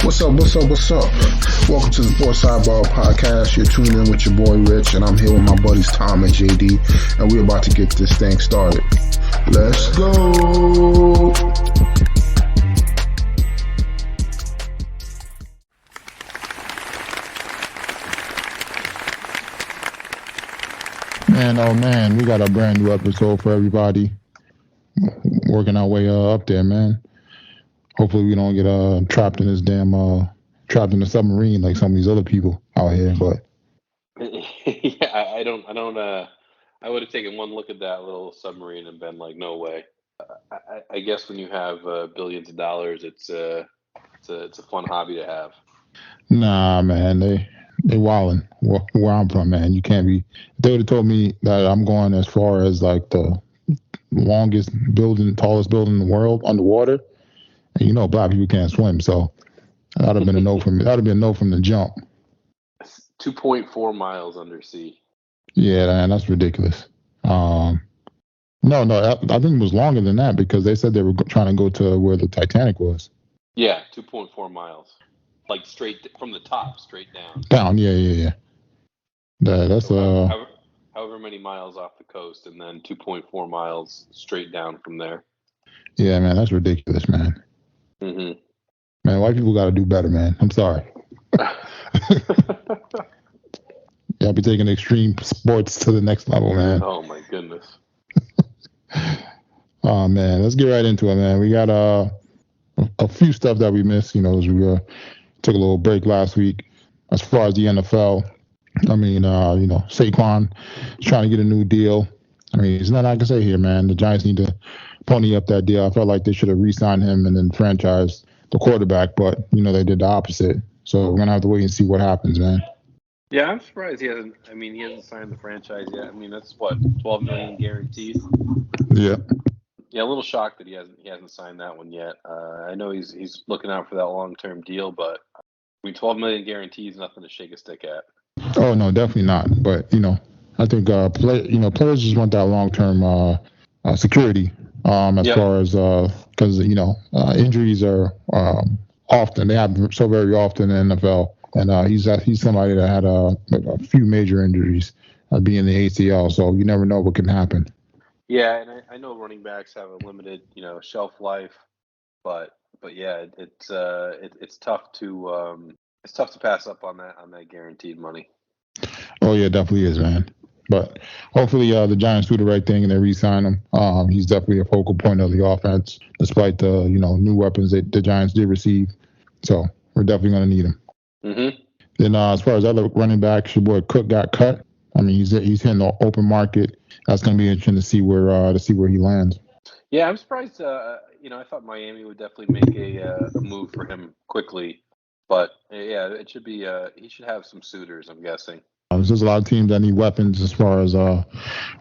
What's up? Welcome to the Sports Sidebar Podcast. You're tuned in with your boy Rich, and I'm here with my buddies Tom and JD, and we're about to get this thing started. Let's go! Man, oh man, we got a brand new episode for everybody. Working our way up there, man. Hopefully we don't get trapped in this trapped in a submarine like some of these other people out here. But yeah, I would have taken one look at that little submarine and been like, no way. I guess when you have billions of dollars, it's a fun hobby to have. nah, man, they wildin' where I'm from, man. You can't be. They would have told me that I'm going as far as like the longest building, tallest building in the world underwater. And you know, black people can't swim, so that'd have been a no from me. That'd have been a no from the jump. 2.4 miles under sea. Yeah, man, that's ridiculous. No, I think it was longer than that because they said they were trying to go to where the Titanic was. Yeah, 2.4 miles, like straight from the top, straight down. Down, yeah. That's however many miles off the coast, and then 2.4 miles straight down from there. Yeah, man, that's ridiculous, man. Mm-hmm. Man, white people got to do better, man. I'm sorry. Y'all be taking extreme sports to the next level, man. Oh my goodness. Oh man, let's get right into it, man. We got a few stuff that we missed. You know, as we took a little break last week. As far as the NFL, I mean, Saquon is trying to get a new deal. I mean, there's nothing I can say here, man. The Giants need to pony up that deal. I felt like they should have re-signed him and then franchised the quarterback, but you know they did the opposite. So we're gonna have to wait and see what happens, man. Yeah, I'm surprised he hasn't. I mean, he hasn't signed the franchise yet. I mean, that's what, $12 million guaranteed. Yeah. Yeah, a little shocked that he hasn't signed that one yet. I know he's looking out for that long-term deal, but I mean, $12 million guaranteed is nothing to shake a stick at. Oh no, definitely not. But you know, I think players just want that long-term security. As far as because injuries are often, they happen so very often in the NFL, and he's somebody that had a few major injuries, being the ACL, so you never know what can happen. Yeah, and I know running backs have a limited shelf life, but yeah, it's tough to pass up on that guaranteed money. Oh yeah, definitely is, man. But hopefully the Giants do the right thing and they re-sign him. He's definitely a focal point of the offense, despite the new weapons that the Giants did receive. So we're definitely going to need him. Mm-hmm. Then as far as other running backs, your boy Cook got cut. I mean, he's hitting the open market. That's going to be interesting to see where he lands. Yeah, I'm surprised. I thought Miami would definitely make a move for him quickly, but yeah, it should be. He should have some suitors, I'm guessing. There's a lot of teams that need weapons as far as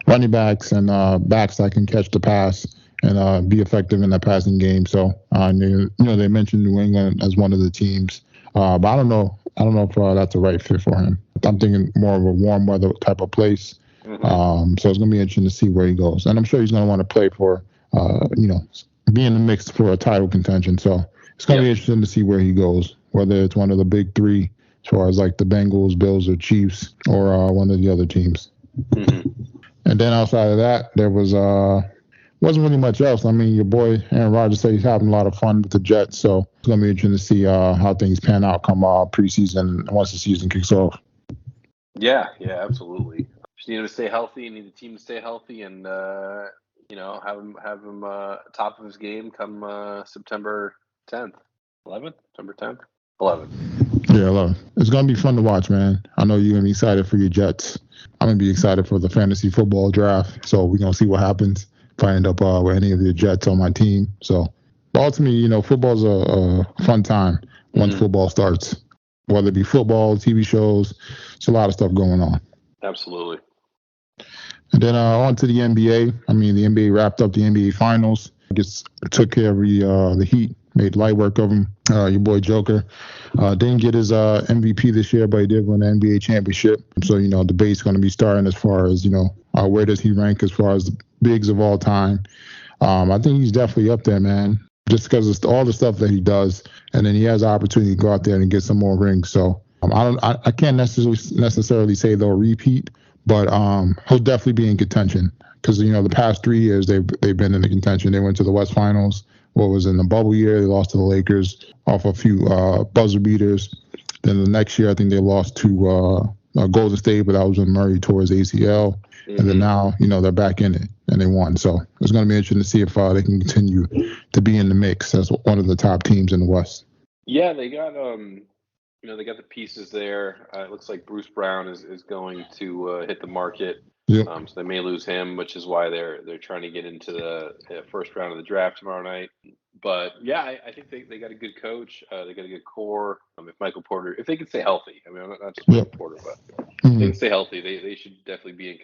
running backs and backs that can catch the pass and be effective in the passing game. So they mentioned New England as one of the teams, but I don't know if that's the right fit for him. I'm thinking more of a warm weather type of place. Mm-hmm. So it's gonna be interesting to see where he goes, and I'm sure he's gonna want to play for be in the mix for a title contention. So it's gonna be interesting to see where he goes, whether it's one of the big three, as far as like the Bengals, Bills, or Chiefs, or one of the other teams. Mm-hmm. And then outside of that, there wasn't really much else. I mean, your boy Aaron Rodgers said he's having a lot of fun with the Jets, so it's gonna be interesting to see how things pan out come preseason once the season kicks off. Yeah, absolutely. Just need him to stay healthy, need the team to stay healthy, and have him top of his game come September 10th, 11th, September 10th, 11th. Yeah, 11th. It's gonna be fun to watch, man. I know you're gonna be excited for your Jets. I'm gonna be excited for the fantasy football draft. So we're gonna see what happens if I end up with any of the Jets on my team. So, but ultimately, football's a fun time once football starts. Whether it be football, TV shows, there's a lot of stuff going on. Absolutely. And then on to the NBA. I mean, the NBA wrapped up the NBA Finals. Took care of the Heat, made light work of them. Your boy Joker didn't get his MVP this year, but he did win the NBA championship. So, debate's going to be starting as far as, where does he rank as far as the bigs of all time. I think he's definitely up there, man. just because of all the stuff that he does, and then he has the opportunity to go out there and get some more rings. So I can't necessarily say they'll repeat, but he'll definitely be in contention because the past 3 years they've been in the contention. They went to the West Finals. What was in the bubble year? They lost to the Lakers off a few buzzer beaters. Then the next year, I think they lost to Golden State, but that was when Murray tore his ACL. Mm-hmm. And then now, they're back in it and they won. So it's going to be interesting to see if they can continue to be in the mix as one of the top teams in the West. Yeah, they got they got the pieces there. It looks like Bruce Brown is going to hit the market. Yep. So they may lose him, which is why they're trying to get into the first round of the draft tomorrow night. But yeah, I think they got a good coach. They got a good core. If they can stay healthy, I mean, not just Michael Porter, but if they can stay healthy, they should definitely be in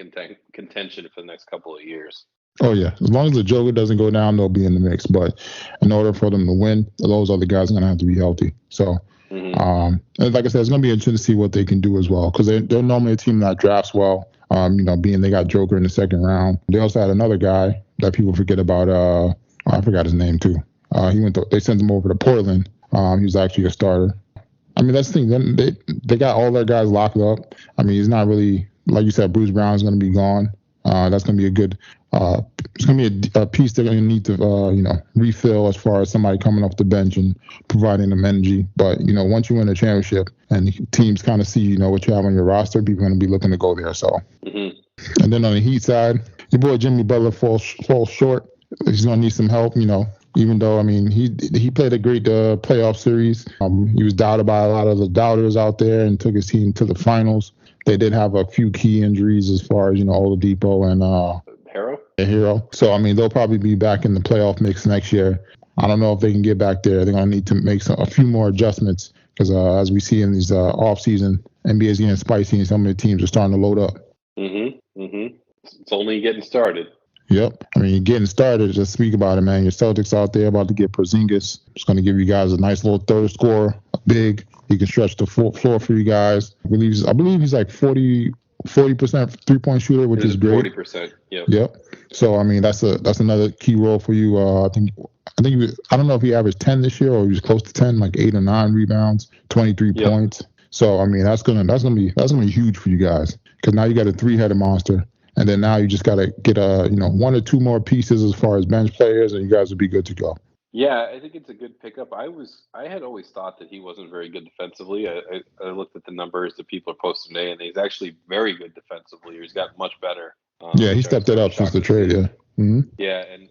contention for the next couple of years. Oh yeah, as long as the Joker doesn't go down, they'll be in the mix. But in order for them to win, those other guys are going to have to be healthy. So, and like I said, it's going to be interesting to see what they can do as well because they're normally a team that drafts well. Being they got Joker in the second round. They also had another guy that people forget about. I forgot his name too. They sent him over to Portland. He was actually a starter. I mean, that's the thing. They got all their guys locked up. I mean, he's not really, like you said, Bruce Brown's going to be gone. That's going to be a good. It's going to be a piece they're going to need to, refill as far as somebody coming off the bench and providing them energy. But once you win a championship and teams kind of see, what you have on your roster, people are going to be looking to go there. So, And then on the Heat side, your boy Jimmy Butler falls short. He's going to need some help, Even though, I mean, he played a great playoff series. He was doubted by a lot of the doubters out there and took his team to the finals. They did have a few key injuries as far as, Oladipo and Hero. So, I mean, they'll probably be back in the playoff mix next year. I don't know if they can get back there. They're going to need to make a few more adjustments because as we see in these off-season, NBA is getting spicy and some of the teams are starting to load up. It's only getting started. Yep. I mean, you're getting started. Just speak about it, man. Your Celtics out there about to get Porzingis. It's going to give you guys a nice little third scorer, big. He can stretch the floor for you guys. I believe he's like 40% 3-point shooter, which is great. 40%. Yep. So I mean, that's another key role for you. I think I don't know if he averaged 10 this year or he was close to 10, like 8 or 9 rebounds, 23 points. So I mean, that's gonna be huge for you guys because now you got a 3-headed monster. And then now you just got to get 1 or 2 more pieces as far as bench players, and you guys will be good to go. Yeah, I think it's a good pickup. I had always thought that he wasn't very good defensively. I looked at the numbers that people are posting today, and he's actually very good defensively. He's gotten much better. He stepped it up since the trade. Yeah. Mm-hmm. Yeah, and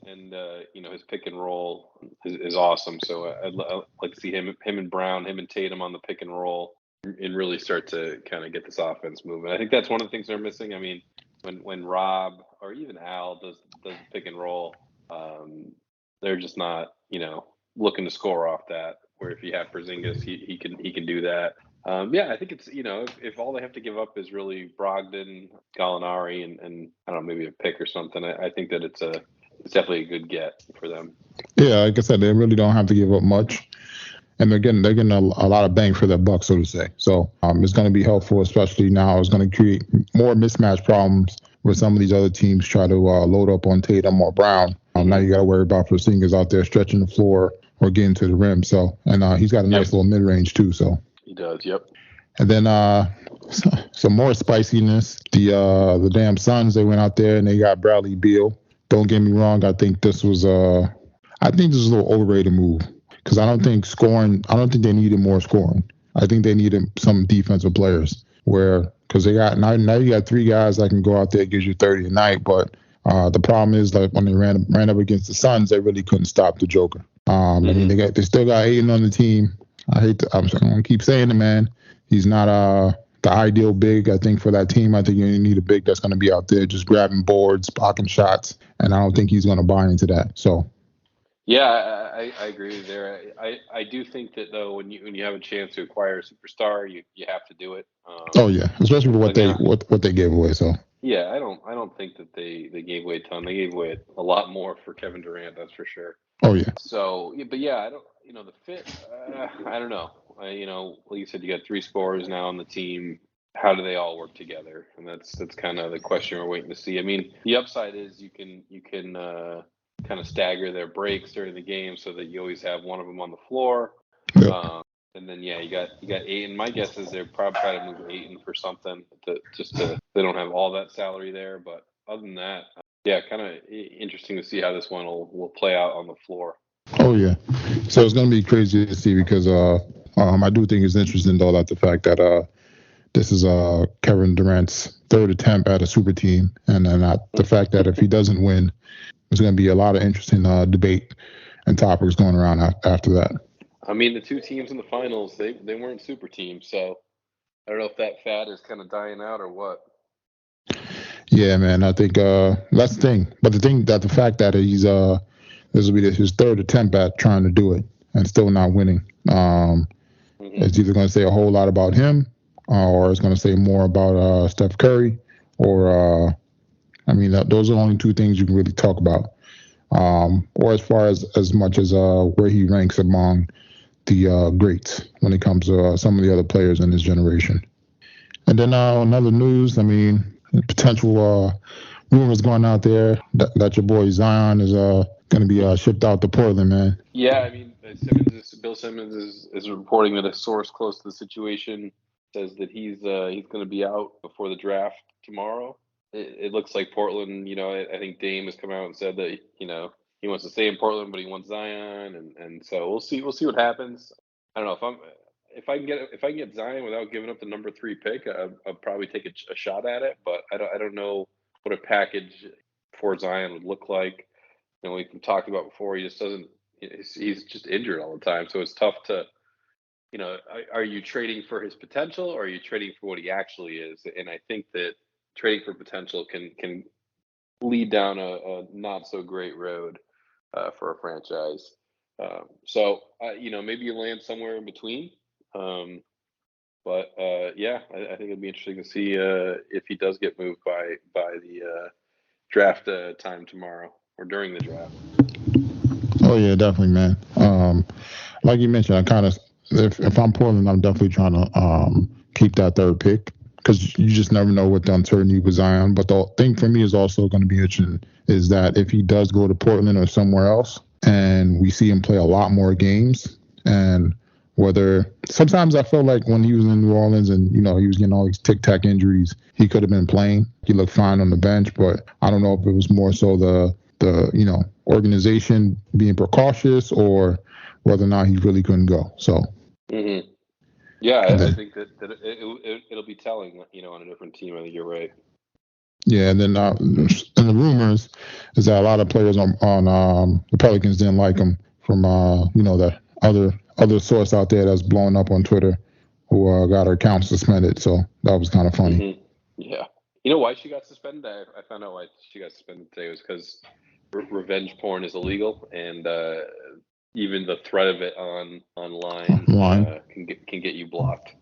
his pick and roll is awesome. So I'd like to see him and Brown, him and Tatum on the pick and roll, and really start to kind of get this offense moving. I think that's one of the things they're missing. I mean, when Rob or even Al does pick and roll, they're just not looking to score off that. Where if you have Porzingis, he can do that. I think it's if all they have to give up is really Brogdon, Gallinari, and I don't know, maybe a pick or something. I think that it's definitely a good get for them. Yeah, like I said, they really don't have to give up much. And they're getting a lot of bang for their buck, so to say. So it's going to be helpful, especially now. It's going to create more mismatch problems where some of these other teams try to load up on Tatum or Brown. Now you got to worry about Porzingis out there stretching the floor or getting to the rim. So and he's got a nice little mid range too. So he does. Yep. And then some more spiciness. The damn Suns, they went out there and they got Bradley Beal. Don't get me wrong. I think this was a little overrated move. Because I don't think they needed more scoring. I think they needed some defensive players because they got now you got 3 guys that can go out there and gives you 30 a night. But the problem is like when they ran up against the Suns, they really couldn't stop the Joker. I mean, they still got Aiden on the team. I'm gonna keep saying it, man. He's not the ideal big, I think, for that team. I think you need a big that's gonna be out there just grabbing boards, blocking shots, and I don't think he's gonna buy into that. So. Yeah, I agree with you there. I do think that though when you have a chance to acquire a superstar, you have to do it. Especially with what they gave away. So yeah, I don't think that they gave away a ton. They gave away a lot more for Kevin Durant, that's for sure. Oh yeah. So but yeah, I don't the fit. I don't know. Like you said, you got 3 scorers now on the team. How do they all work together? And that's kind of the question we're waiting to see. I mean, the upside is you can kind of stagger their breaks during the game so that you always have one of them on the floor. Yep. And then you got Ayton. My guess is they're probably try to move Ayton for something they don't have all that salary there. But other than that, kind of interesting to see how this one will play out on the floor. Oh yeah, so it's gonna be crazy to see because I do think it's interesting though that the fact that this is Kevin Durant's third attempt at a super team, and then the fact that if he doesn't win, there's gonna be a lot of interesting debate and topics going around after that. I mean, the two teams in the finals, they weren't super teams, so I don't know if that fad is kind of dying out or what. Yeah, man, I think that's the thing. But the fact that he's this will be his third attempt at trying to do it and still not winning. It's either going to say a whole lot about him, or it's going to say more about Steph Curry, or those are the only two things you can really talk about. Or as far as much as where he ranks among the greats when it comes to some of the other players in this generation. And then another news, potential rumors going out there that your boy Zion is going to be shipped out to Portland, man. Yeah, Bill Simmons is reporting that a source close to the situation says that he's going to be out before the draft tomorrow. It looks like Portland, I think Dame has come out and said that, he wants to stay in Portland, but he wants Zion, and so we'll see what happens. I don't know if I can get Zion without giving up the number 3 pick, I'll probably take a shot at it, but I don't know what a package for Zion would look like. We've talked about before, he just doesn't. He's just injured all the time, so it's tough to. Are you trading for his potential, or are you trading for what he actually is? And I think that trading for potential can lead down a not so great road for a franchise. So maybe you land somewhere in between. But I think it'd be interesting to see if he does get moved by the draft time tomorrow or during the draft. Oh yeah, definitely, man. Like you mentioned, if I'm Portland, I'm definitely trying to keep that third pick because you just never know what the uncertainty with Zion. But the thing for me is also going to be interesting is that if he does go to Portland or somewhere else, and we see him play a lot more games, and whether sometimes I felt like when he was in New Orleans and he was getting all these tic-tac injuries, he could have been playing. He looked fine on the bench, but I don't know if it was more so the organization being precautious or whether or not he really couldn't go. So. Mm-hmm. Yeah, I think that it'll be telling, on a different team. I think you're right. Yeah, and then and the rumors is that a lot of players on the Pelicans didn't like him from the other source out there that's blowing up on Twitter who got her account suspended. So that was kind of funny. Mm-hmm. Yeah. You know why she got suspended? I found out why she got suspended today. It was because revenge porn is illegal, and even the threat of it online can get you blocked.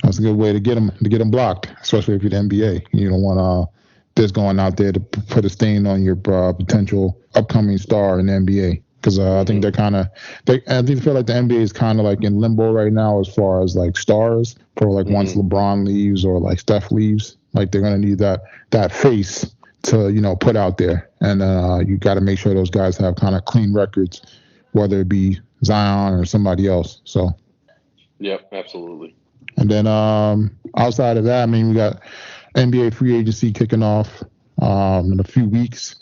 That's a good way to get them blocked, especially if you're the NBA. You don't want this going out there to put a stain on your potential upcoming star in the NBA. Because I think I feel like the NBA is kind of like in limbo right now as far as like stars for like once LeBron leaves or like Steph leaves, like they're gonna need that face to put out there, and you got to make sure those guys have kind of clean records, whether it be Zion or somebody else. So. Yep, absolutely. And then outside of that, we got NBA free agency kicking off in a few weeks.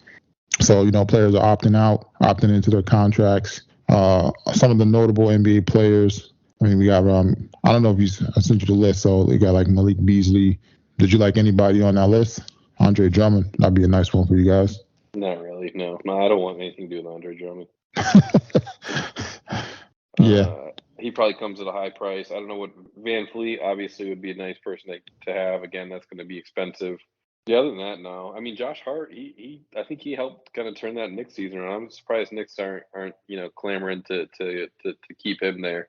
So, players are opting into their contracts. Some of the notable NBA players, we got, I don't know if I sent you the list. So we got like Malik Beasley. Did you like anybody on that list? Andre Drummond, that'd be a nice one for you guys. Not really, no. I don't want anything to do with Andre Drummond. Yeah. He probably comes at a high price. I don't know what Van Fleet obviously would be a nice person to have. Again, that's going to be expensive. Yeah, other than that, no. Josh Hart, I think he helped kind of turn that Knicks season around. I'm surprised Knicks aren't clamoring to keep him there.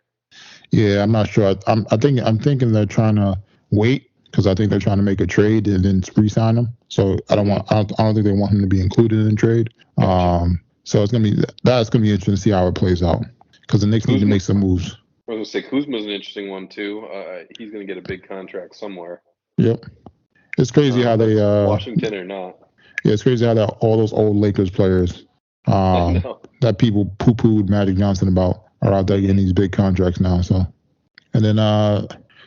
Yeah, I'm not sure. I'm thinking they're trying to wait because I think they're trying to make a trade and then re-sign him. So I don't think they want him to be included in the trade. So that's gonna be interesting to see how it plays out because the Knicks need to make some moves. I was gonna say Kuzma's an interesting one too. He's gonna get a big contract somewhere. Yep. It's crazy how they Washington or not. Yeah, it's crazy how all those old Lakers players No. that people poo-pooed Magic Johnson about are out there getting these big contracts now. So, and then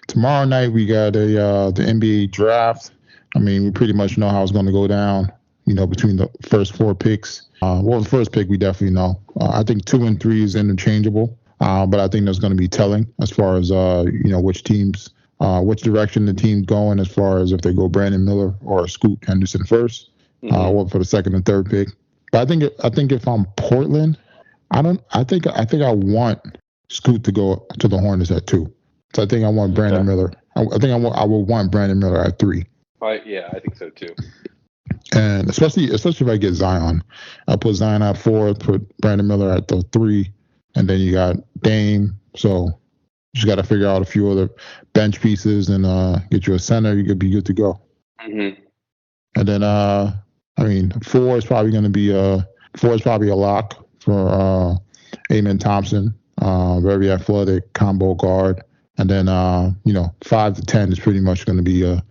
tomorrow night we got the NBA draft. I mean, we pretty much know how it's going to go down. Between the first 4 picks. The first pick we definitely know. I think 2 and 3 is interchangeable, but I think that's going to be telling as far as which teams, which direction the team's going as far as if they go Brandon Miller or Scoot Henderson first, or for the second and third pick. But I think if I'm Portland, I think I want Scoot to go to the Hornets at 2. So I think I want Brandon Miller. I will want Brandon Miller at 3. I think so too. And especially if I get Zion, I put Zion at 4, put Brandon Miller at the 3, and then you got Dame. So you just got to figure out a few other bench pieces and get you a center. You could be good to go. Mm-hmm. And then 4 is probably going to be a lock for Amen Thompson, very athletic combo guard. And then 5 to 10 is pretty much going to be a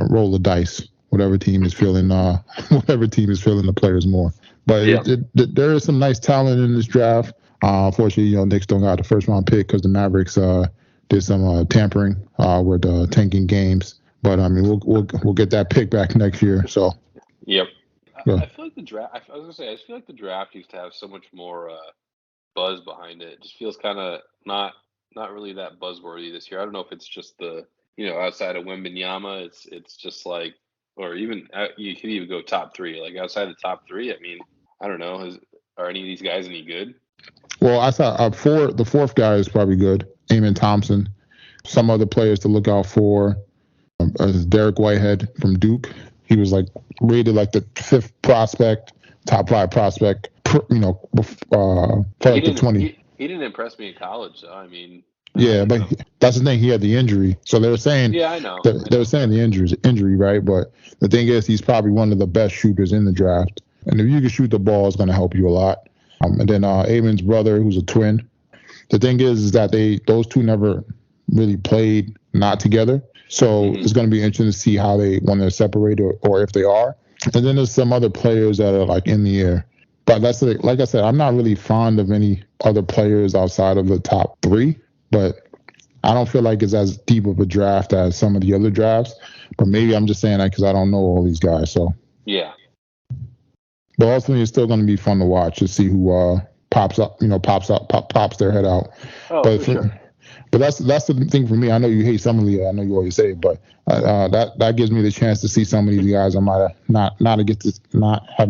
roll of dice. Whatever team is feeling the players more. But there is some nice talent in this draft. Unfortunately, Knicks don't got the first round pick because the Mavericks did some tampering with tanking games. But I mean, we'll get that pick back next year. So. Yep. I feel like the draft. I was gonna say, I just feel like the draft used to have so much more buzz behind it. It just feels kind of not really that buzzworthy this year. I don't know if it's just the outside of Wembanyama, it's just like. Or even you could even go top 3. Like outside the top 3, I mean, I don't know. Are any of these guys any good? Well, I thought the 4th guy is probably good. Amen Thompson. Some other players to look out for. Derek Whitehead from Duke. He was rated like the 5th prospect, top 5 prospect. For the 20. He didn't impress me in college, though. I mean. Yeah, but that's the thing. He had the injury, so they were saying. Yeah, I know. They were saying the injury, right? But the thing is, he's probably one of the best shooters in the draft, and if you can shoot the ball, it's going to help you a lot. And then Amen's brother, who's a twin. The thing is that those two never really played not together, so it's going to be interesting to see how when they're separated or if they are. And then there's some other players that are in the air. But that's like I said, I'm not really fond of any other players outside of the top 3. But I don't feel like it's as deep of a draft as some of the other drafts. But maybe I'm just saying that because I don't know all these guys. So yeah. But ultimately, it's still going to be fun to watch to see who pops their head out. Oh, but for sure. But that's the thing for me. I know you hate some of the. I know you always say it, but that gives me the chance to see some of these guys I might have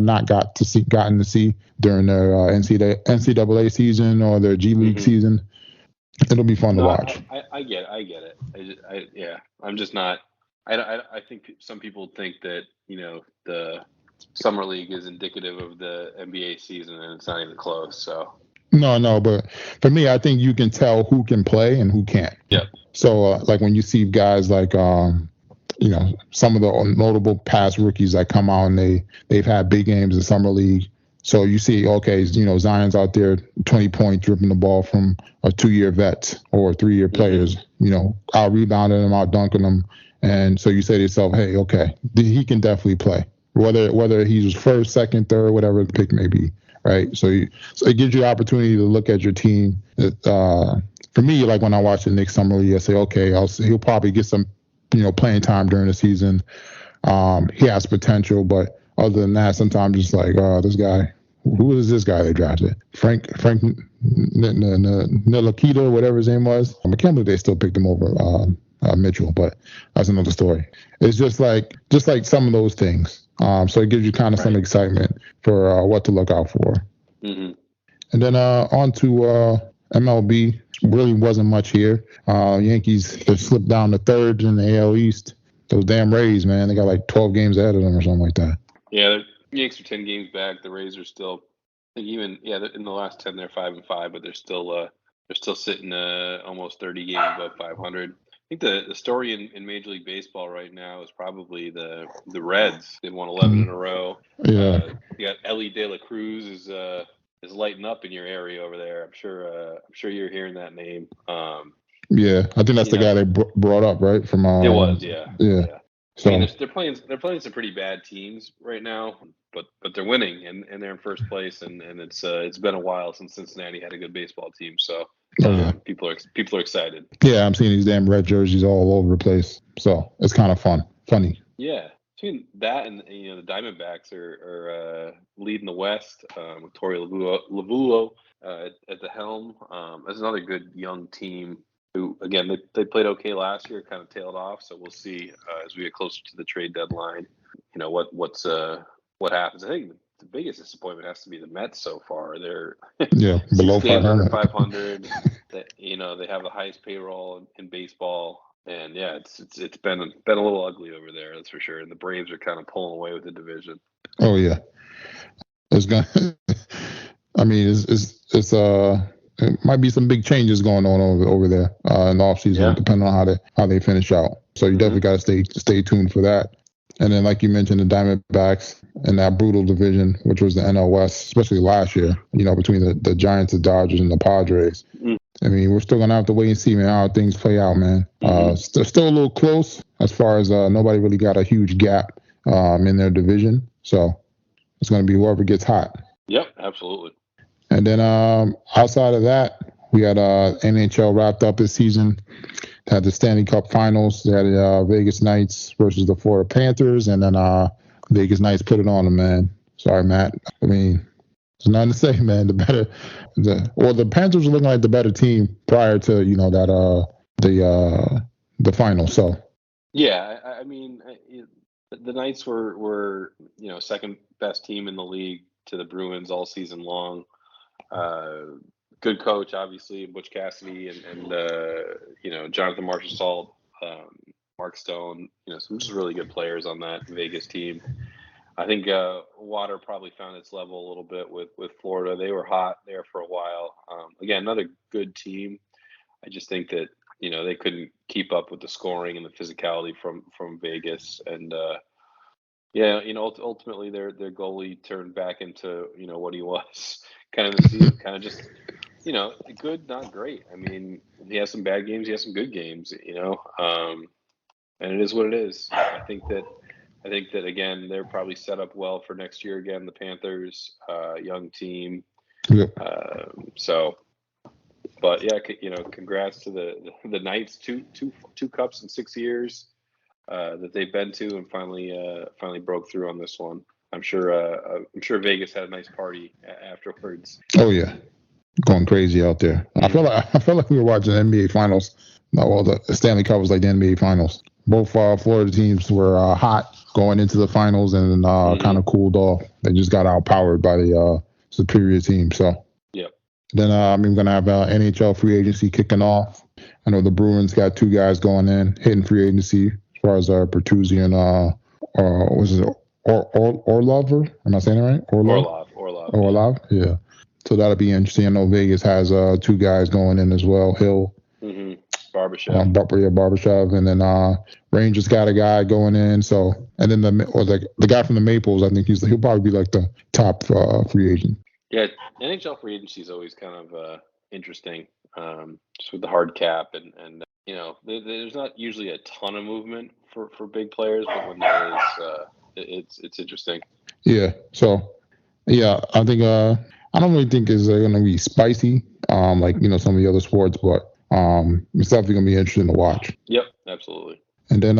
not gotten to see during their NCAA season or their G League season. It'll be fun to watch. I get it. I'm just not. I think some people think that the summer league is indicative of the NBA season, and it's not even close. So. No, but for me, I think you can tell who can play and who can't. Yeah. So when you see guys like some of the notable past rookies that come out and they've had big games in summer league. So you see, okay, Zion's out there 20 points, dribbling the ball from a 2-year vet or 3-year players, out rebounding them, out dunking them. And so you say to yourself, hey, okay, he can definitely play. Whether he's first, second, third, whatever the pick may be, right? So it gives you the opportunity to look at your team. For me, like when I watch the Knicks summer league, I say, okay, he'll probably get some, playing time during the season. He has potential, but other than that, sometimes it's like, this guy, who is this guy they drafted? Frank Ntilikina, whatever his name was. I can't believe they still picked him over Mitchell, but that's another story. It's just like some of those things. So it gives you kind of some excitement for what to look out for. Mm-hmm. And then on to MLB. Really wasn't much here. Yankees, they slipped down to third in the AL East. Those damn Rays, man, they got like 12 games ahead of them or something like that. Yeah, the Yankees are 10 games back. The Rays are still, I think in the last 10 they're 5-5, but they're still sitting almost 30 games above 500. I think the story in Major League Baseball right now is probably the Reds. They've won 11 in a row. Yeah, you got Ellie De La Cruz is lighting up in your area over there. I'm sure you're hearing that name. Yeah, I think that's the guy they brought up, right? From it was, yeah. So I mean, they're playing some pretty bad teams right now, but they're winning and they're in first place, and it's been a while since Cincinnati had a good baseball team, so oh yeah, people are excited. yeah, I'm seeing these damn red jerseys all over the place. So it's kind of funny. Yeah, between that and the Diamondbacks are leading the West with Torey Lavulo at the helm. That's another good young team who, again, they played okay last year, kind of tailed off. So we'll see as we get closer to the trade deadline. What happens. I think the biggest disappointment has to be the Mets so far. They're Yeah, 6 below games under 500. 500. They have the highest payroll in baseball. And yeah, it's been a little ugly over there, that's for sure. And the Braves are kind of pulling away with the division. Oh yeah, it's gonna. I mean, it might be some big changes going on over there in the offseason, Yeah. depending on how they finish out. So you definitely got to stay tuned for that. And then, like you mentioned, the Diamondbacks in that brutal division, which was the NL West, especially last year. Between the Giants, the Dodgers, and the Padres. I mean, we're still gonna have to wait and see, man, how things play out, man. Still a little close as far as nobody really got a huge gap in their division. So it's gonna be whoever gets hot. Yep, absolutely. And then outside of that, we had NHL wrapped up this season. Had the Stanley Cup Finals. They had Vegas Knights versus the Florida Panthers, and then Vegas Knights put it on them, man. Sorry, Matt. I mean, there's nothing to say, man. The Panthers were looking like the better team prior to the final. So yeah, I mean, the Knights were second best team in the league to the Bruins all season long. Good coach, obviously, Butch Cassidy and Jonathan Marchessault, Mark Stone, some just really good players on that Vegas team. I think water probably found its level a little bit with Florida. They were hot there for a while. Again, another good team. I just think that they couldn't keep up with the scoring and the physicality from Vegas, and ultimately their goalie turned back into what he was kind of the season, kind of just good, not great. I mean, he has some bad games, he has some good games, and it is what it is. I think that again, they're probably set up well for next year. Again, the Panthers, young team. yeah. But yeah, congrats to the Knights. Two cups in 6 years that they've been to, and finally broke through on this one. I'm sure Vegas had a nice party afterwards. Oh yeah, going crazy out there. I felt like we were watching the NBA Finals. Well, the Stanley Cup was like the NBA Finals. Both Florida teams were hot going into the finals, and kind of cooled off. They just got outpowered by the superior team. So yep. Then I'm gonna have NHL free agency kicking off. I know the Bruins got two guys going in hitting free agency as far as Bertuzzi and was it Orlov? Am I saying it right? Orlov. Yeah. So that'll be interesting. I know Vegas has two guys going in as well. Hill. Barbashev. Barbashev, and then Rangers got a guy going in. So, and then the guy from the Maples, I think he'll probably be like the top free agent. Yeah, NHL free agency is always kind of interesting, just with the hard cap and there's not usually a ton of movement for big players, but when there is, it's interesting. Yeah. So, yeah, I think I don't really think it's going to be spicy, like some of the other sports, but it's definitely going to be interesting to watch. Yep, absolutely. And then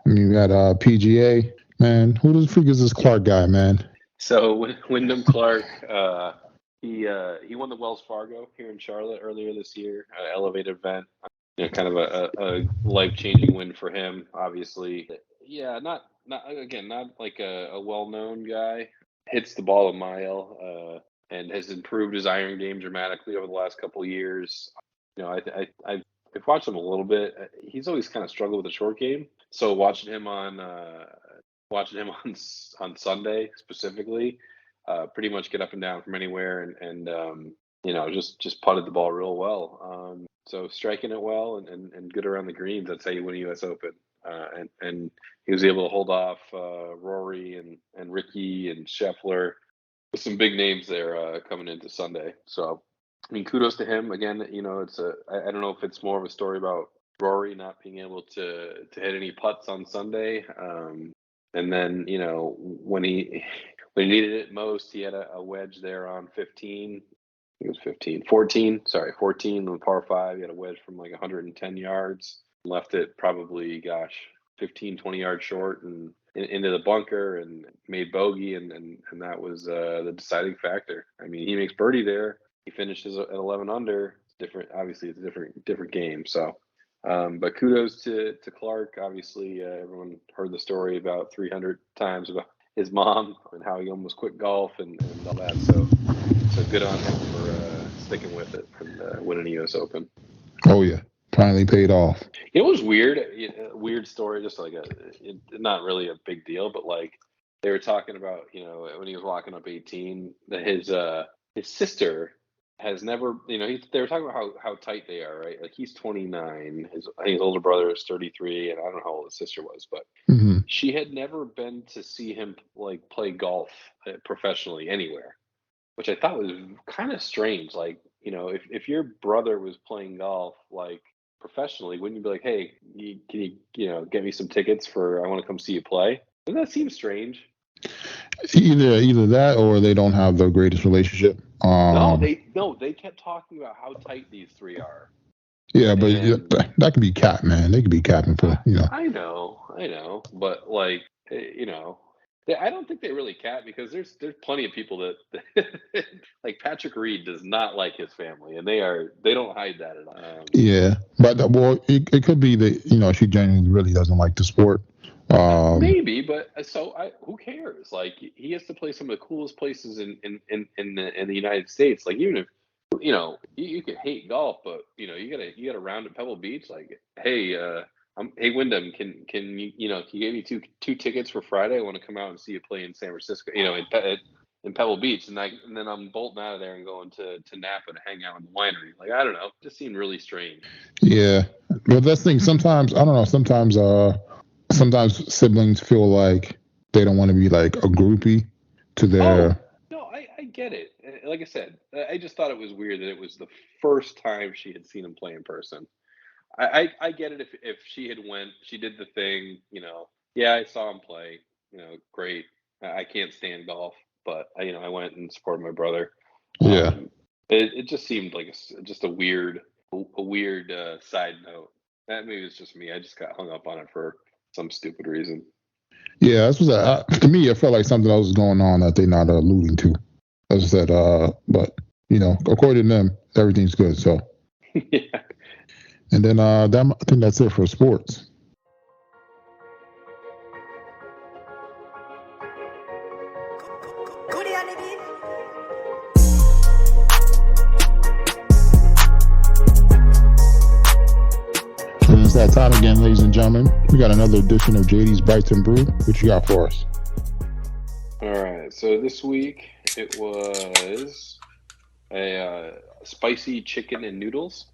we got PGA, man. Who the freak is this Clark guy, man? So Wyndham Clark, he won the Wells Fargo here in Charlotte earlier this year, elevated event. Kind of a life-changing win for him, obviously. Yeah, not like a well-known guy. Hits the ball a mile, and has improved his iron game dramatically over the last couple of years. I've watched him a little bit. He's always kind of struggled with the short game. So watching him on Sunday specifically, pretty much get up and down from anywhere, and just putted the ball real well. So striking it well and good around the greens. That's how you win a U.S. Open. And he was able to hold off Rory and Ricky and Scheffler with some big names there coming into Sunday. So, I mean, kudos to him. Again, I don't know if it's more of a story about Rory not being able to hit any putts on Sunday. And then, when he needed it most, he had a wedge there on 15. I think it was 15. 14. Sorry, 14 on par 5. He had a wedge from like 110 yards. Left it probably, 15, 20 yards short and into the bunker and made bogey. And that was the deciding factor. I mean, he makes birdie there. He finishes at 11 under. It's different. Obviously, it's a different game. So. But kudos to Clark. Obviously, everyone heard the story about 300 times about his mom and how he almost quit golf and all that. So good on him for sticking with it and winning the U.S. Open. Oh yeah, finally paid off. It was weird. Weird story. Just like not really a big deal, but like they were talking about, when he was walking up 18, that his sister has never, they were talking about how tight they are, right? Like he's 29, I think his older brother is 33, and I don't know how old his sister was, but she had never been to see him like play golf professionally anywhere, which I thought was kind of strange. Like, if your brother was playing golf like professionally, wouldn't you be like, hey, can you get me some tickets I want to come see you play? Doesn't that seem strange? Either that or they don't have the greatest relationship. No, they kept talking about how tight these three are. Yeah, but that could be cap, man. They could be capping for, I know, but like, I don't think they really cap because there's plenty of people that like Patrick Reed does not like his family, and they don't hide that at all. Yeah, but it could be that she genuinely really doesn't like the sport. Maybe, but who cares? Like he has to play some of the coolest places in the United States. Like even if you could hate golf, but you gotta round at Pebble Beach. Like hey, hey Wyndham, can you give me two tickets for Friday? I want to come out and see you play in San Francisco. In Pebble Beach, and then I'm bolting out of there and going to Napa to hang out in the winery. Like I don't know, it just seemed really strange. Yeah, but that's the thing. Sometimes I don't know. Sometimes siblings feel like they don't want to be like a groupie to their. Oh, no, I get it. Like I said, I just thought it was weird that it was the first time she had seen him play in person. I get it if she did the thing, yeah, I saw him play, great. I can't stand golf, but I went and supported my brother. Yeah. It just seemed like just a weird side note. That maybe it's just me. I just got hung up on it for some stupid reason. Yeah, this was to me. It felt like something else was going on that they're not alluding to. As I said, but according to them, everything's good. So yeah. And then I think that's it for sports. And it's that time again, ladies and gentlemen. We got another edition of JD's Bites and Brew. What you got for us? All right. So this week it was a spicy chicken and noodles.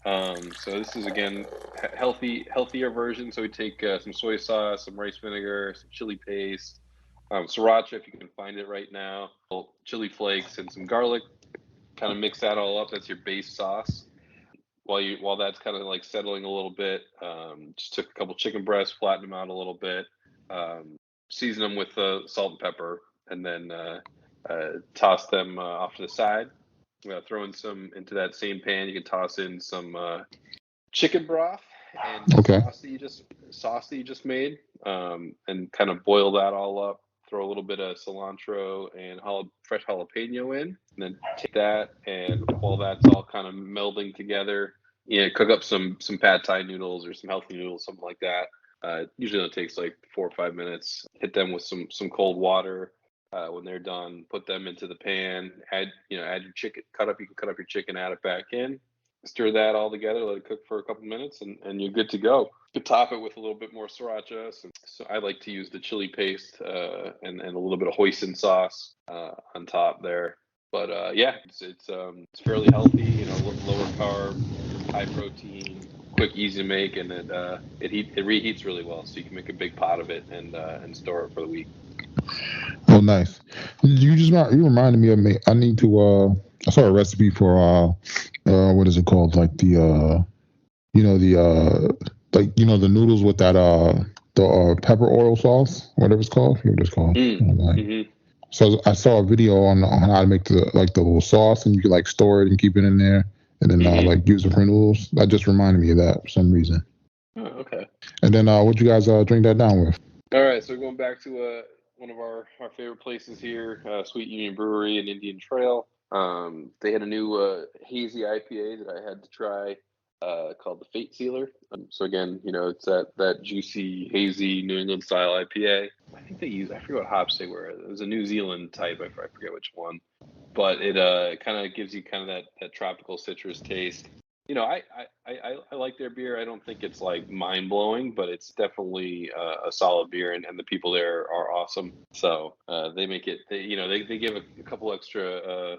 So this is again healthier version. So we take some soy sauce, some rice vinegar, some chili paste, sriracha if you can find it right now, chili flakes, and some garlic. Kind of mix that all up. That's your base sauce. While that's kind of like settling a little bit, just took a couple chicken breasts, flattened them out a little bit, season them with salt and pepper, and then toss them off to the side. Throw in some into that same pan. You can toss in some chicken broth and sauce that you just made, and kind of boil that all up. Throw a little bit of cilantro and fresh jalapeno in, and then take that, and while that's all kind of melding together, cook up some pad thai noodles or some healthy noodles, something like that. Usually it takes like 4 or 5 minutes. Hit them with some cold water. When they're done, put them into the pan. Add your chicken. You can cut up your chicken. Add it back in. Stir that all together. Let it cook for a couple minutes, and you're good to go. You could top it with a little bit more sriracha. So I like to use the chili paste and a little bit of hoisin sauce on top there. But it's fairly healthy. Lower carb, high protein, quick, easy to make, and it reheats really well. So you can make a big pot of it and store it for the week. Oh, nice. You reminded me of I need to I saw a recipe for what is it called, like the the noodles with that the pepper oil sauce, whatever it's called. I forget what it's called. Mm-hmm. So I saw a video on how to make the little sauce, and you can like store it and keep it in there, and then like use it for noodles. That just reminded me of that for some reason. Oh, okay. And then what you guys drink that down with? All right, so we're going back to one of our favorite places here, Sweet Union Brewery in Indian Trail. They had a new hazy IPA that I had to try called the Fate Sealer. So again, it's that juicy, hazy New England style IPA. I think I forget what hops they were. It was a New Zealand type. I forget which one. But it kind of gives you kind of that tropical citrus taste. I like their beer. I don't think it's like mind blowing, but it's definitely a solid beer, and the people there are awesome. So they make it. They give a couple extra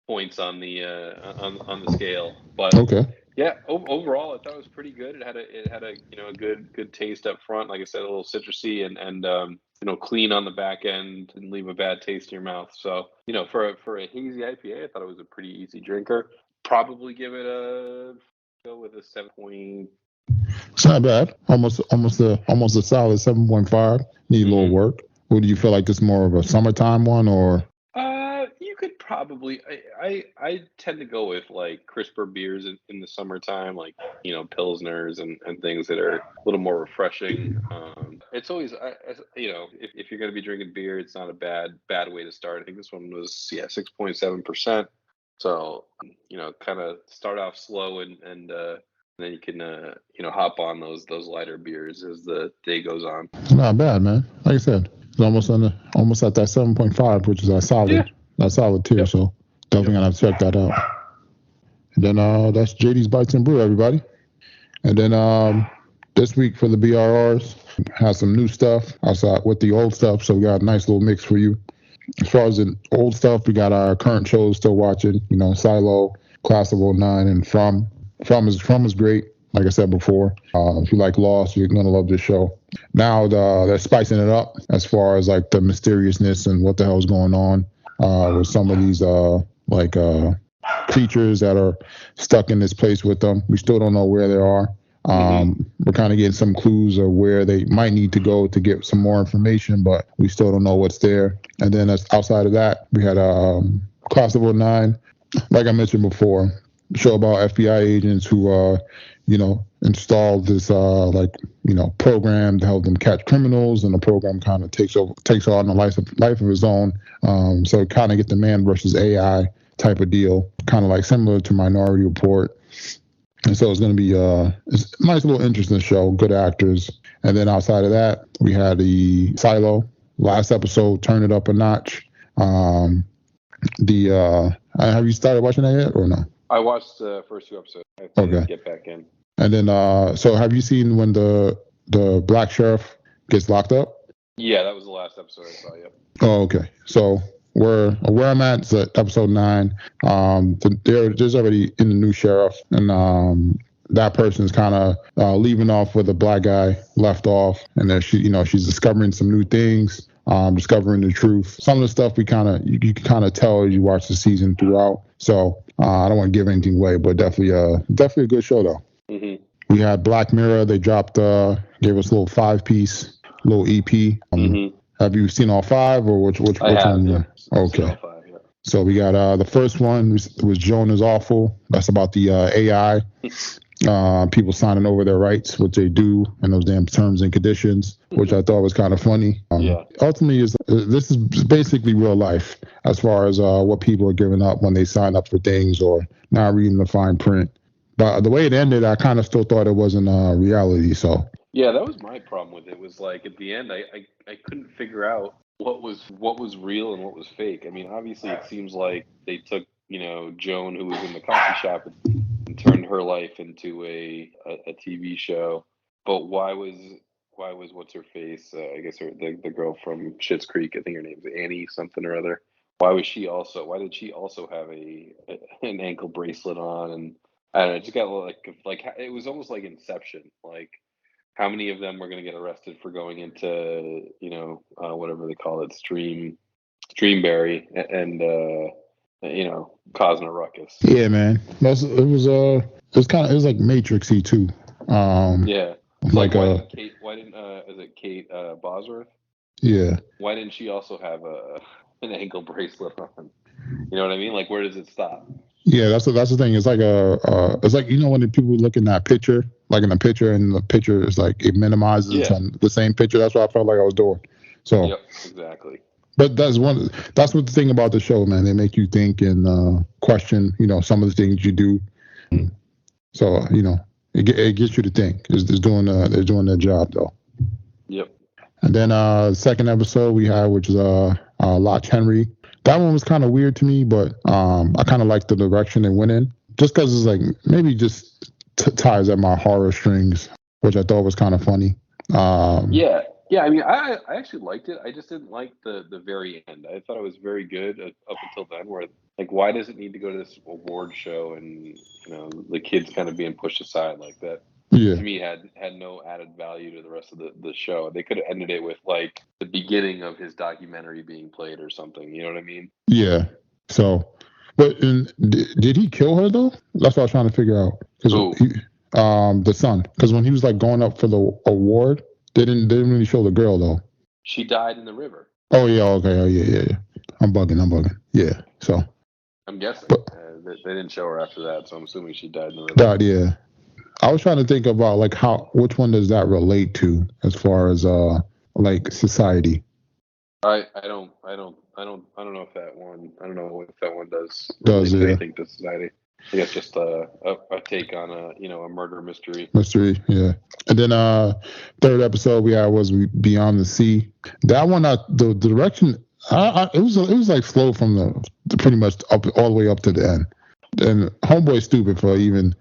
points on the on the scale. But Okay. yeah, overall, I thought it was pretty good. It had a a good taste up front. Like I said, a little citrusy and clean on the back end, didn't leave a bad taste in your mouth. So for a hazy IPA, I thought it was a pretty easy drinker. Probably give it go with a 7. It's not bad. Almost a solid 7.5. Need a little work. What do you feel like? This more of a summertime one, or? You could probably. I tend to go with like crisper beers in the summertime, like pilsners and things that are a little more refreshing. It's always if you're going to be drinking beer, it's not a bad way to start. I think this one was 6.7%. So kind of start off slow and then you can hop on those lighter beers as the day goes on. It's not bad, man. Like I said, it's almost at that 7.5, which is a solid. Yeah. That's solid tier, so definitely gonna have to check that out. And then that's JD's Bites and Brew, everybody. And then this week for the BRRs, has some new stuff outside with the old stuff, so we got a nice little mix for you. As far as the old stuff, we got our current shows still watching, Silo, Class of 09, and From. From is great, like I said before. If you like Lost, you're gonna love this show. Now they're spicing it up as far as like the mysteriousness and what the hell's going on with some of these creatures that are stuck in this place with them. We still don't know where they are. We're kind of getting some clues of where they might need to go to get some more information, but we still don't know what's there. And then outside of that, we had Class of 09, like I mentioned before, a show about FBI agents who installed this program to help them catch criminals, and the program kind of takes on a life of its own. So kind of get the man versus AI type of deal, kind of like similar to Minority Report. And so it's going to be it's a nice little interesting show, good actors. And then outside of that, we had the Silo last episode, turn it up a notch. Have you started watching that yet or no? I watched the first 2 episodes. I have to get back in. And then, so have you seen when the black sheriff gets locked up? Yeah, that was the last episode I saw. Yep. Oh, okay. So where I'm at is at episode 9. There's already in the new sheriff, and that person's kind of leaving off where the black guy left off, and then she's discovering some new things, discovering the truth. Some of the stuff you can kind of tell as you watch the season throughout. So I don't want to give anything away, but definitely a good show though. Mm-hmm. We had Black Mirror. They dropped, gave us a little 5-piece, little EP. Have you seen all 5, or which one? Yeah. Okay. All 5, yeah. So we got the first one was Joan is Awful. That's about the AI. People signing over their rights, what they do, and those damn terms and conditions, which I thought was kind of funny. Ultimately, this is basically real life as far as what people are giving up when they sign up for things or not reading the fine print. But the way it ended, I kind of still thought it wasn't reality. So yeah, that was my problem with it. Was like at the end, I couldn't figure out what was real and what was fake. I mean, obviously, it seems like they took Joan, who was in the coffee shop, and turned her life into a TV show. But why was what's her face? I guess the girl from Schitt's Creek. I think her name's Annie something or other. Why did she also have an ankle bracelet on? And I don't know, it just got like it was almost like Inception. Like how many of them were going to get arrested for going into whatever they call it, Streamberry, and causing a ruckus. yeah, man, it was it was like Matrixy too. Yeah. Like Why didn't is it Kate Bosworth? yeah. Why didn't she also have an ankle bracelet on? You know what I mean? Like, where does it stop? Yeah, that's the thing. It's like it's like, you know, when the people look in that picture, like in the picture, and the picture is like it minimizes to the same picture. That's what I felt like I was doing. So yep, exactly. But that's what the thing about the show, man. They make you think and question, you know, some of the things you do. So you know, it gets you to think. They're doing their job though. Yep. And then second episode we had, which is Loch Henry. That one was kind of weird to me, but I kind of liked the direction it went in. Just because it's like maybe just ties at my horror strings, which I thought was kind of funny. Yeah. I mean, I actually liked it. I just didn't like the very end. I thought it was very good up until then. Where like, why does it need to go to this award show and you know the kids kind of being pushed aside like that? Yeah. To me, had no added value to the rest of the show. They could have ended it with like the beginning of his documentary being played or something. You know what I mean? Yeah. So, but did he kill her though? That's what I was trying to figure out. The son. Because when he was like going up for the award, they didn't really show the girl though. She died in the river. Oh yeah. Okay. Oh yeah. I'm bugging. Yeah. So. I'm guessing they didn't show her after that, so I'm assuming she died in the river. Died. Yeah. I was trying to think about like which one does that relate to as far as like society. I don't know if that one. I don't know if that one does anything to society. I guess just a take on a murder mystery. Yeah. And then third episode we had was Beyond the Sea. That one, the direction, it was like slow from the pretty much up all the way up to the end. And homeboy's stupid for even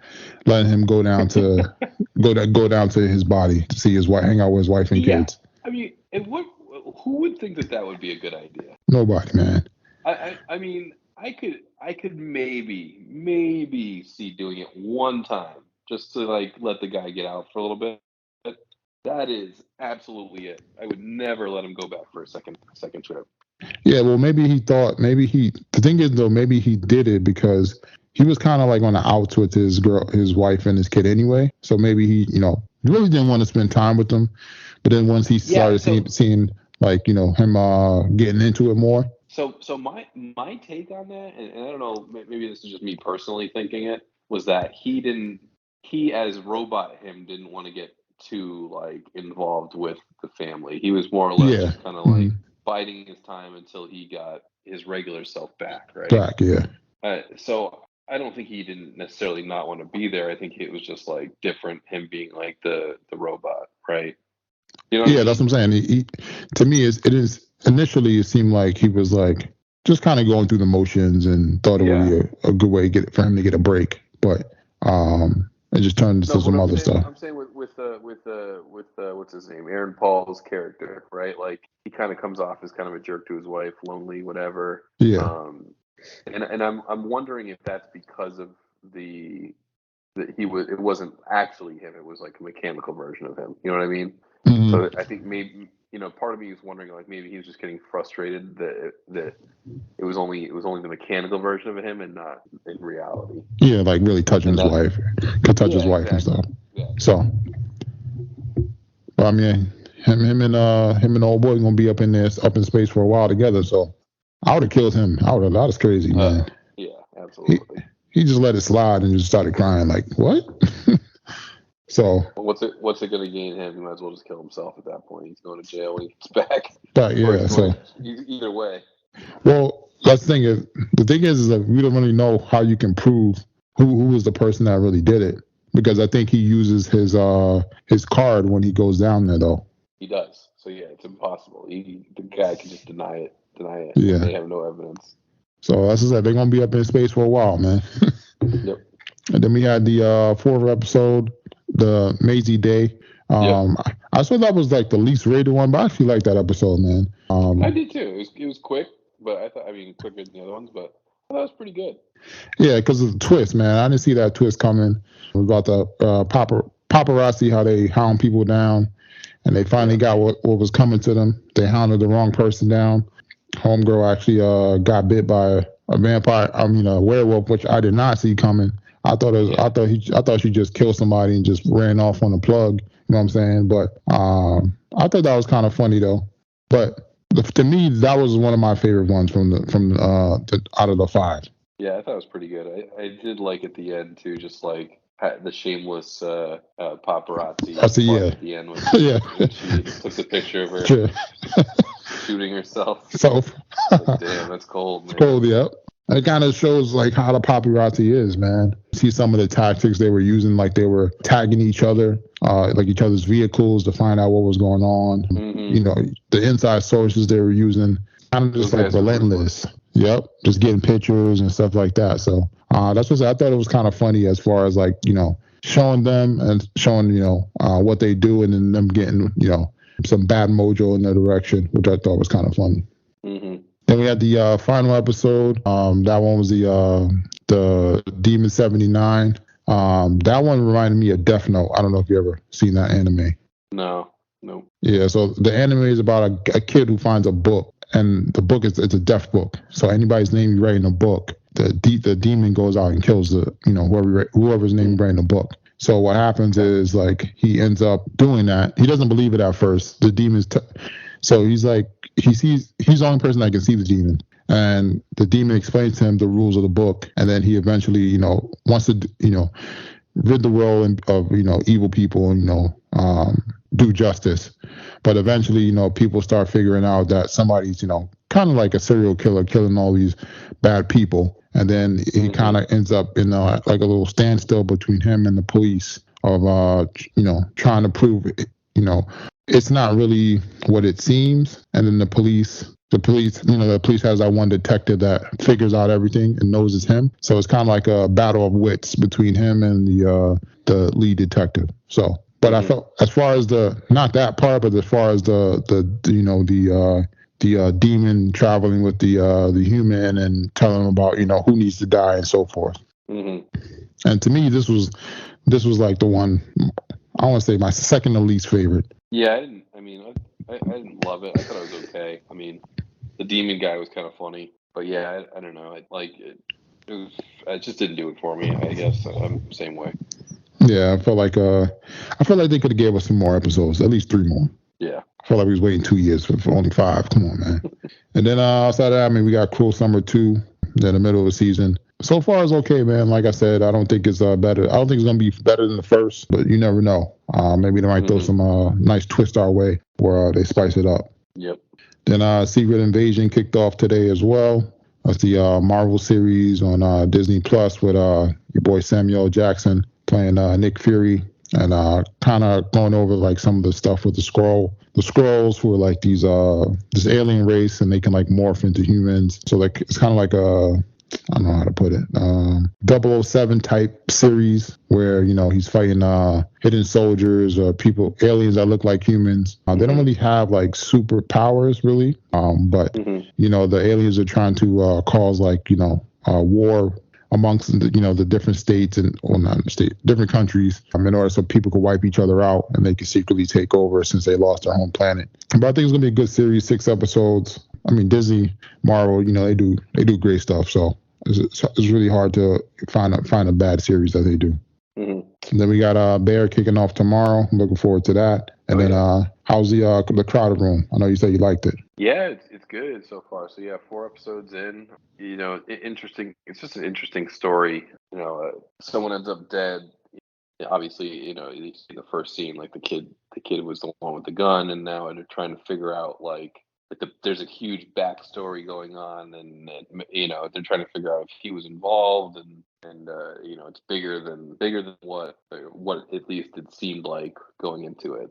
letting him go down to go down to his body to see his wife, hang out with his wife and kids. I mean, who would think that would be a good idea? Nobody, man. I mean, I could maybe see doing it one time just to like let the guy get out for a little bit. But that is absolutely it. I would never let him go back for a second trip. Yeah, well, maybe the thing is though, maybe he did it because he was kind of like on the outs with his wife and his kid anyway. So maybe he, really didn't want to spend time with them. But then once he started seeing like, him getting into it more. So my take on that, and I don't know, maybe this is just me personally thinking it, was that he as robot him didn't want to get too like involved with the family. He was more or less just kind of like biding his time until he got his regular self back, right? Back, yeah. So I don't think he didn't necessarily not want to be there. I think it was just like different, him being like the robot, right? You know what I mean? That's what I'm saying. He, to me, it is initially it seemed like he was like just kind of going through the motions and thought it would be a good way for him to get a break, but it just turned into some other stuff. I'm saying with what's his name, Aaron Paul's character, right? Like he kind of comes off as kind of a jerk to his wife, lonely, whatever. Yeah. And I'm wondering if that's because of it wasn't actually him. It was like a mechanical version of him. You know what I mean? Mm-hmm. So I think maybe part of me is wondering like maybe he was just getting frustrated that it was only the mechanical version of him and not in reality. Yeah, like really touching his wife, could touch his wife and stuff. Yeah. So, I mean, him and old boy gonna be up in space for a while together. So I would have killed him. That was crazy, man. Yeah, absolutely. He just let it slide and just started crying. Like what? So what's it going to gain him? He might as well just kill himself at that point. He's going to jail when he gets back. But yeah, so either way. Well, that's the thing is that we don't really know how you can prove who was the person that really did it, because I think he uses his card when he goes down there though. He does. So yeah, it's impossible. The guy can just deny it. Yeah. They have no evidence. So that's just they're gonna be up in space for a while, man. Yep. And then we had the fourth episode, the Maisie Day. I saw that was like the least rated one, but I actually like that episode, man. I did too. It was quick, but quicker than the other ones, but that was pretty good. Yeah, because of the twist, man. I didn't see that twist coming. It was about the paparazzi, how they hound people down, and they finally got what was coming to them. They hounded the wrong person down. Homegirl actually got bit by a vampire. A werewolf, which I did not see coming. I thought she just killed somebody and just ran off on the plug. You know what I'm saying? But I thought that was kind of funny though. But to me, that was one of my favorite ones from out of the 5. Yeah, I thought it was pretty good. I did like at the end too, just like the shameless paparazzi I see, part yeah. at the end when Yeah. she took the picture of her Sure. shooting herself. So Like, damn, that's cold, man. cold, yeah. And it kind of shows like how the paparazzi is, man. See some of the tactics they were using, like they were tagging each other, like each other's vehicles to find out what was going on. Mm-hmm. You know, the inside sources they were using, kind of just like relentless. Yep, just getting pictures and stuff like that. So that's what I thought it was kind of funny as far as like, you know, showing them and showing, you know, what they do and then them getting, you know, some bad mojo in their direction, which I thought was kind of funny. Mm-hmm. Then we had the final episode. That one was the Demon 79. That one reminded me of Death Note. I don't know if you ever seen that anime. No. Yeah, so the anime is about a kid who finds a book, and the book it's a death book. So anybody's name you write in a book, the demon goes out and kills the, you know, whoever's name you write in the book. So what happens is like he ends up doing that. He doesn't believe it at first. The demon's so he's like he's the only person that can see the demon. And the demon explains to him the rules of the book, and then he eventually, you know, wants to, you know, rid the world of, you know, evil people and, you know, do justice. But eventually, you know, people start figuring out that somebody's, you know, kind of like a serial killer killing all these bad people. And then he kind of ends up in like a little standstill between him and the police of, you know, trying to prove, you know, it's not really what it seems. And then the police, you know, the police has that one detective that figures out everything and knows it's him. So it's kind of like a battle of wits between him and the lead detective. So, but I felt as far as not that part, but as far as the you know, the demon traveling with the human and telling him about, you know, who needs to die and so forth. Mm-hmm. And to me, this was like the one, I want to say my second to least favorite. Yeah, I didn't love it. I thought it was okay. I mean, the demon guy was kind of funny, but yeah, I don't know. It just didn't do it for me. I guess I'm the same way. Yeah, I felt like they could have gave us some more episodes, at least 3 more. Yeah. I felt like we was waiting 2 years for only 5. Come on, man. And then outside of that, I mean, we got Cruel Summer 2 in the middle of the season. So far, it's okay, man. Like I said, I don't think it's better. I don't think it's going to be better than the first, but you never know. Maybe they might throw some nice twist our way where they spice it up. Yep. Then Secret Invasion kicked off today as well. That's the Marvel series on Disney Plus with your boy Samuel Jackson playing Nick Fury and kind of going over like some of the stuff with the Skrull. The Skrulls who are like these this alien race and they can like morph into humans. So like it's kind of like I don't know how to put it, 007 type series where, you know, he's fighting hidden soldiers or aliens that look like humans. They don't really have like superpowers really, but you know, the aliens are trying to cause like, you know, war amongst the, you know, the different states and different countries in order so people could wipe each other out and they could secretly take over since they lost their home planet. But I think it's gonna be a good series, 6 episodes. I mean, Disney, Marvel, you know, they do great stuff. So it's really hard to find a bad series that they do. And then we got Bear kicking off tomorrow. I'm looking forward to that. And then how's the Crowded Room? I know you said you liked it. Yeah, it's good so far. So yeah, 4 episodes in. You know, interesting. It's just an interesting story. You know, someone ends up dead. Obviously, you know, you see the first scene, like the kid was the one with the gun, and now they're trying to figure out like there's a huge backstory going on, and you know, they're trying to figure out if he was involved, and you know, it's bigger than what at least it seemed like going into it.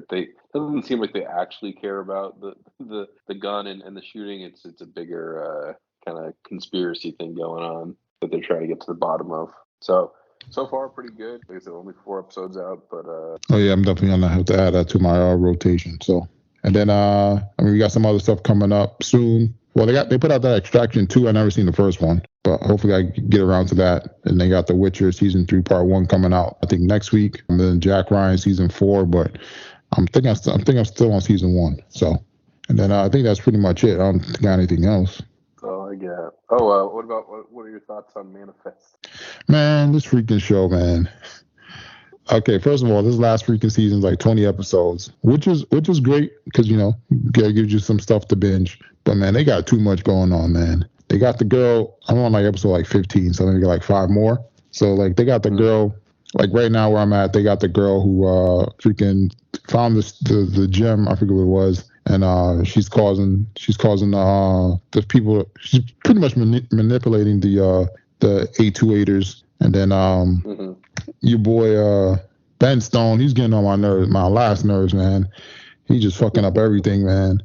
They doesn't seem like they actually care about the gun and the shooting. It's a bigger kind of conspiracy thing going on that they're trying to get to the bottom of. So far pretty good. Like I said, only 4 episodes out, but oh yeah, I'm definitely gonna have to add that to my rotation. So. And then, I mean, we got some other stuff coming up soon. Well, they put out that Extraction 2. I've never seen the first one, but hopefully I get around to that. And they got The Witcher Season 3 Part 1 coming out, I think, next week. And then Jack Ryan Season 4, but I'm still on Season 1. So, and then I think that's pretty much it. I don't think I got anything else. all I get. Oh, what are your thoughts on Manifest? Man, this freaking show, man. Okay, first of all, this last freaking season's like 20 episodes, which is great because it gives you some stuff to binge. But man, they got too much going on, man. They got the girl. I'm on like episode like 15, so they got like 5 more. So like they got the girl. Like right now where I'm at, they got the girl who freaking found the gem. I forget what it was, and she's causing the people. She's pretty much manipulating the A28ers, and then your boy Ben Stone, he's getting on my nerves, my last nerves, man. He's just fucking up everything, man.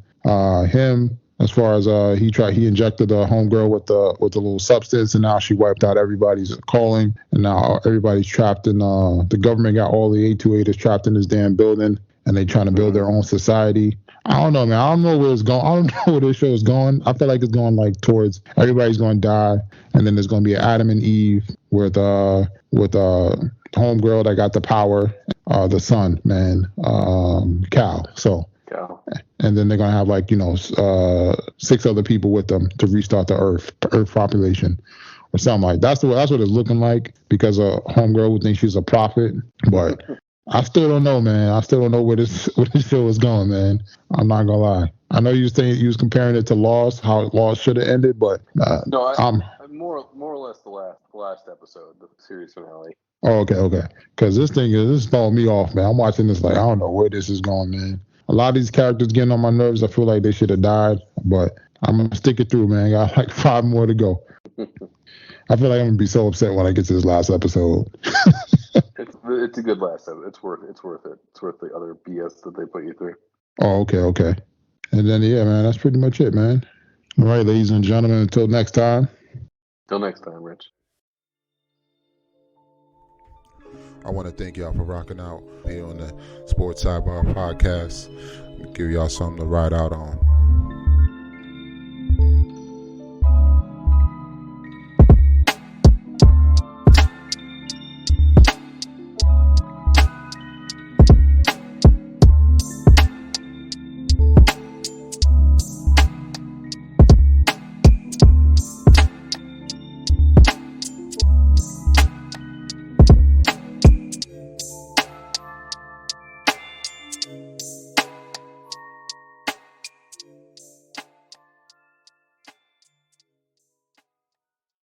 Him, as far as he injected the homegirl with the little substance, and now she wiped out everybody's calling, and now everybody's trapped in the government got all the A28ers trapped in this damn building, and they trying to build their own society. I don't know, man. I don't know where it's going. I don't know where this show is going. I feel like it's going like towards everybody's going to die, and then there's going to be Adam and Eve with homegirl that got the power, the son, man, Cal. So, and then they're going to have like 6 other people with them to restart the Earth population, or something like that. That's what it's looking like, because a homegirl would think she's a prophet, but. I still don't know, man. I still don't know where this show is going, man. I'm not gonna lie. I know you was saying you was comparing it to Lost, how Lost should have ended, but no, I'm more or less the last episode, the series finale. Oh, okay. Because this is throwing me off, man. I'm watching this like I don't know where this is going, man. A lot of these characters getting on my nerves. I feel like they should have died, but I'm gonna stick it through, man. I got like 5 more to go. I feel like I'm gonna be so upset when I get to this last episode. It's a good last episode. It's worth it. It's worth the other BS that they put you through. Oh, okay. And then yeah, man, that's pretty much it, man. All right, ladies and gentlemen, until next time. Till next time, Rich. I want to thank y'all for rocking out here on the Sports Sidebar Podcast. Give y'all something to ride out on.